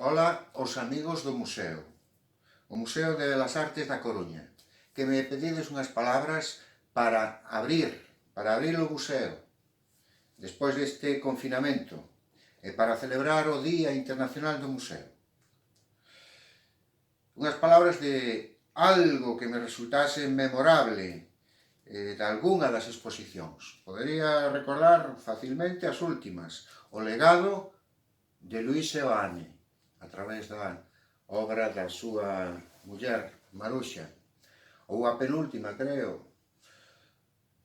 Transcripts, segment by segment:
Ola aos amigos do museo, o Museo de Belas Artes da Coruña, que me pedides unhas palabras para abrir o museo, despois deste confinamento, e para celebrar o Día Internacional do Museo. Unhas palabras de algo que me resultase memorable de algunha das exposicións. Podería recordar facilmente as últimas, o legado de Luis Seoane, a través da obra da súa muller, Maruxa, ou a penúltima, creo,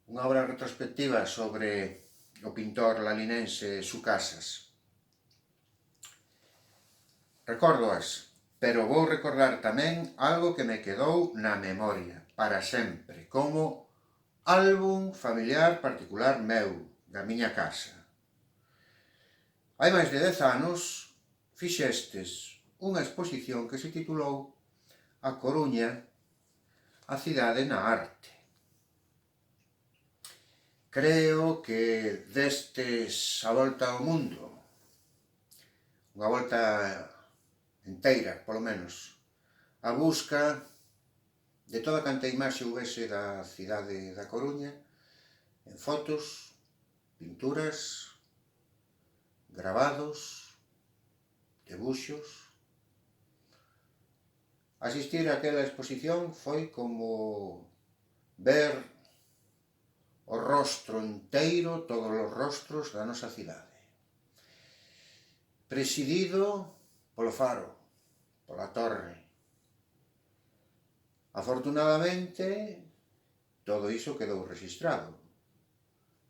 unha obra retrospectiva sobre o pintor lalinense Sucasas. Recórdoas, pero vou recordar tamén algo que me quedou na memoria, para sempre, como álbum familiar particular meu, da miña casa. Hai máis de 10 anos fixestes unha exposición que se titulou A Coruña, a cidade na arte. Creo que destes a volta ao mundo, unha volta enteira, polo menos, a busca de toda canta imaxe houvese da cidade da Coruña, en fotos, pinturas, gravados, debuxos. Asistir a aquela exposición foi como ver o rostro inteiro, todos os rostros da nosa cidade. Presidido polo faro, pola torre. Afortunadamente, todo iso quedou rexistrado,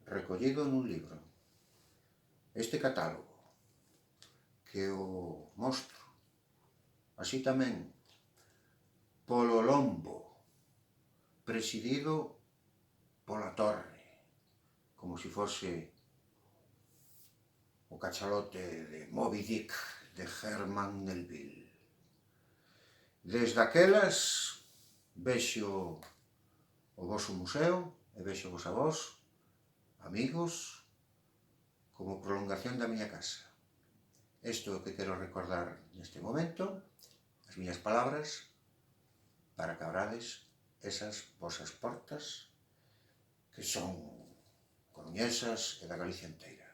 recollido nun libro. Este catálogo, que o mostro, así tamén, polo lombo, presidido pola torre, como se fose o cachalote de Moby Dick de Herman Melville. Desde aquelas vexo o voso museo e vexo vos a vos, amigos, como prolongación da miña casa. Isto é o que quero recordar neste momento, as miñas palabras, para que abrades esas vosas portas que son coruñesas e da Galicia enteira.